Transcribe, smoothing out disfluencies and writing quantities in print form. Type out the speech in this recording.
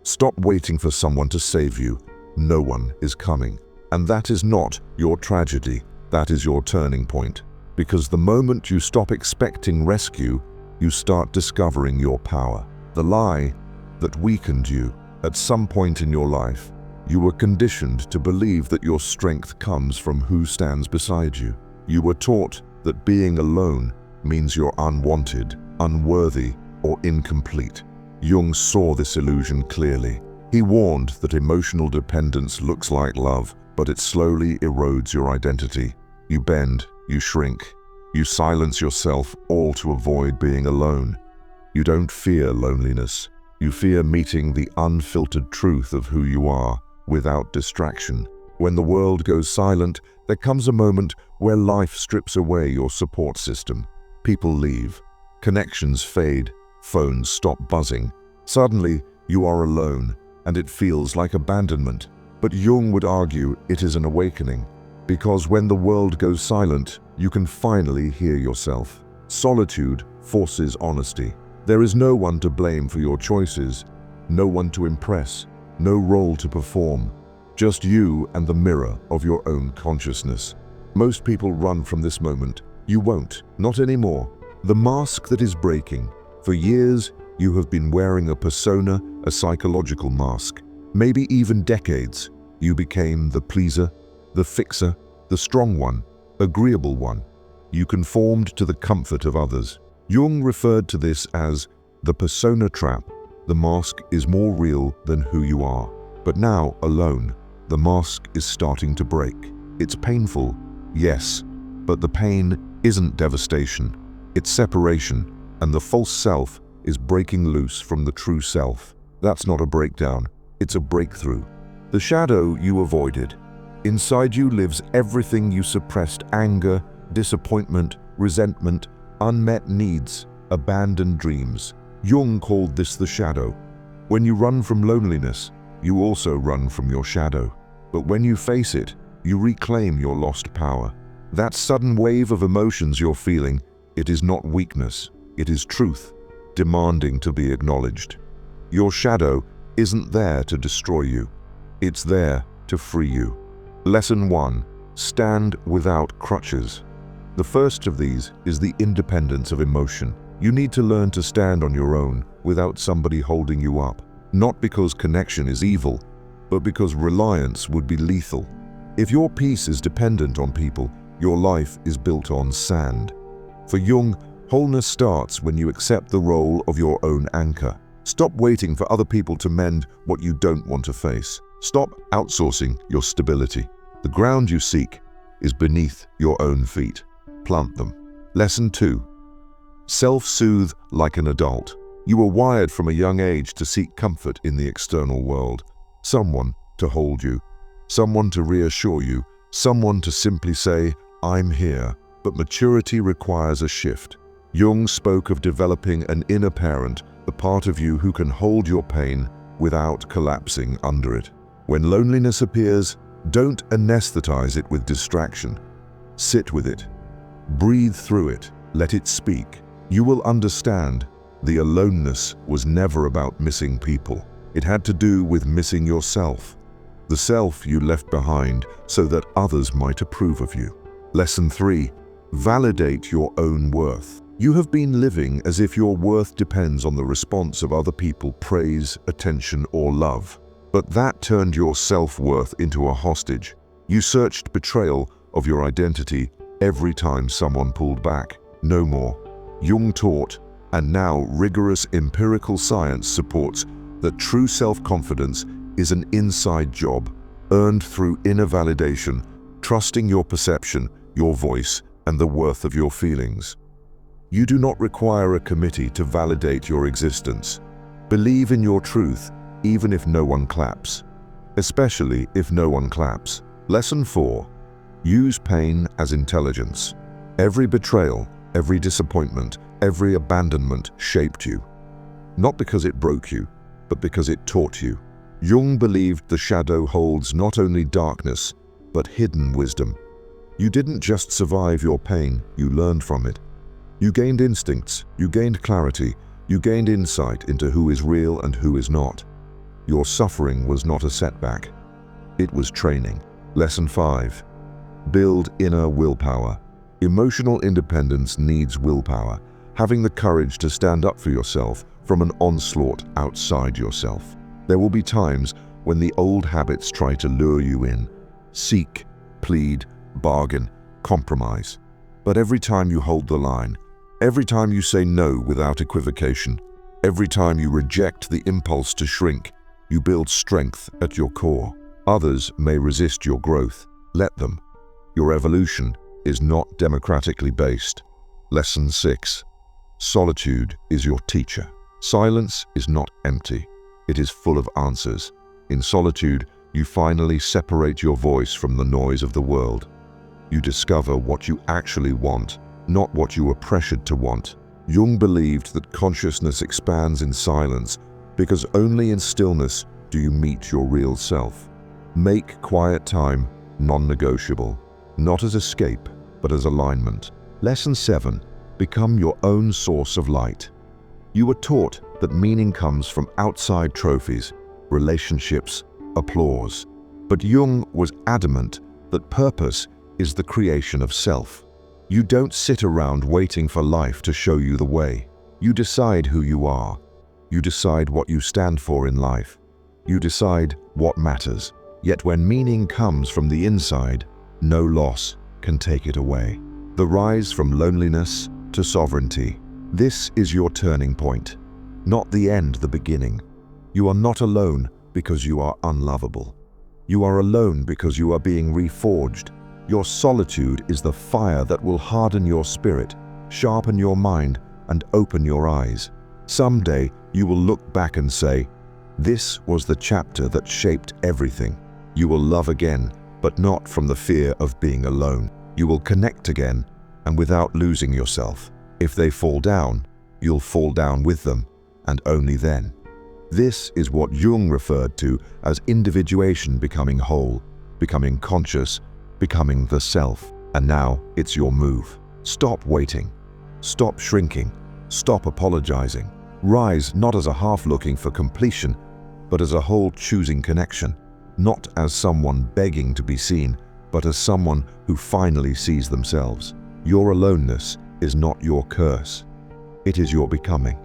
Stop waiting for someone to save you. No one is coming. And that is not your tragedy. That is your turning point. Because the moment you stop expecting rescue, you start discovering your power. The lie that weakened you at some point in your life, you were conditioned to believe that your strength comes from who stands beside you. You were taught that being alone means you're unwanted, unworthy, or incomplete. Jung saw this illusion clearly. He warned that emotional dependence looks like love, but it slowly erodes your identity. You bend, you shrink, you silence yourself, all to avoid being alone. You don't fear loneliness. You fear meeting the unfiltered truth of who you are without distraction. When the world goes silent, there comes a moment where life strips away your support system. People leave, connections fade, phones stop buzzing. Suddenly, you are alone, and it feels like abandonment. But Jung would argue it is an awakening, because when the world goes silent, you can finally hear yourself. Solitude forces honesty. There is no one to blame for your choices, no one to impress, no role to perform, just you and the mirror of your own consciousness. Most people run from this moment. You won't, not anymore. The mask that is breaking. For years, you have been wearing a persona, a psychological mask. Maybe even decades. You became the pleaser, the fixer, the strong one, agreeable one. You conformed to the comfort of others. Jung referred to this as the persona trap. The mask is more real than who you are. But now, alone, the mask is starting to break. It's painful, yes, but the pain isn't devastation. It's separation, and the false self is breaking loose from the true self. That's not a breakdown, it's a breakthrough. The shadow you avoided. Inside you lives everything you suppressed: anger, disappointment, resentment, unmet needs, abandoned dreams. Jung called this the shadow. When you run from loneliness, you also run from your shadow. But when you face it, you reclaim your lost power. That sudden wave of emotions you're feeling, it is not weakness, it is truth, demanding to be acknowledged. Your shadow isn't there to destroy you. It's there to free you. Lesson 1. Stand without crutches. The first of these is the independence of emotion. You need to learn to stand on your own without somebody holding you up. Not because connection is evil, but because reliance would be lethal. If your peace is dependent on people, your life is built on sand. For Jung, wholeness starts when you accept the role of your own anchor. Stop waiting for other people to mend what you don't want to face. Stop outsourcing your stability. The ground you seek is beneath your own feet. Plant them. Lesson 2. Self-soothe like an adult. You were wired from a young age to seek comfort in the external world. Someone to hold you, someone to reassure you, someone to simply say, "I'm here." But maturity requires a shift. Jung spoke of developing an inner parent, the part of you who can hold your pain without collapsing under it. When loneliness appears, don't anesthetize it with distraction. Sit with it. Breathe through it. Let it speak. You will understand the aloneness was never about missing people. It had to do with missing yourself. The self you left behind so that others might approve of you. Lesson 3. Validate your own worth. You have been living as if your worth depends on the response of other people, praise, attention, or love. But that turned your self-worth into a hostage. You searched betrayal of your identity every time someone pulled back. No more. Jung taught, and now rigorous empirical science supports, that true self-confidence is an inside job, earned through inner validation, trusting your perception, your voice, and the worth of your feelings. You do not require a committee to validate your existence. Believe in your truth, even if no one claps. Especially if no one claps. Lesson 4. Use pain as intelligence. Every betrayal, every disappointment, every abandonment shaped you. Not because it broke you, but because it taught you. Jung believed the shadow holds not only darkness, but hidden wisdom. You didn't just survive your pain, you learned from it. You gained instincts, you gained clarity, you gained insight into who is real and who is not. Your suffering was not a setback. It was training. Lesson 5. Build inner willpower. Emotional independence needs willpower, having the courage to stand up for yourself from an onslaught outside yourself. There will be times when the old habits try to lure you in. Seek, plead, bargain, compromise. But every time you hold the line, every time you say no without equivocation, every time you reject the impulse to shrink, you build strength at your core. Others may resist your growth. Let them. Your evolution is not democratically based. Lesson 6. Solitude is your teacher. Silence is not empty. It is full of answers. In solitude, you finally separate your voice from the noise of the world. You discover what you actually want, not what you were pressured to want. Jung believed that consciousness expands in silence because only in stillness do you meet your real self. Make quiet time non-negotiable, not as escape, but as alignment. Lesson 7. Become your own source of light. You were taught that meaning comes from outside trophies, relationships, applause. But Jung was adamant that purpose is the creation of self. You don't sit around waiting for life to show you the way. You decide who you are. You decide what you stand for in life. You decide what matters. Yet when meaning comes from the inside, no loss can take it away. The rise from loneliness to sovereignty. This is your turning point, not the end, the beginning. You are not alone because you are unlovable. You are alone because you are being reforged. Your solitude is the fire that will harden your spirit, sharpen your mind, and open your eyes. Someday, you will look back and say, "This was the chapter that shaped everything." You will love again, but not from the fear of being alone. You will connect again, and without losing yourself. If they fall down, you'll fall down with them, and only then. This is what Jung referred to as individuation becoming whole, becoming conscious, becoming the self. And now it's your move. Stop waiting. Stop shrinking. Stop apologizing. Rise not as a half looking for completion, but as a whole choosing connection. Not as someone begging to be seen, but as someone who finally sees themselves. Your aloneness is not your curse. It is your becoming.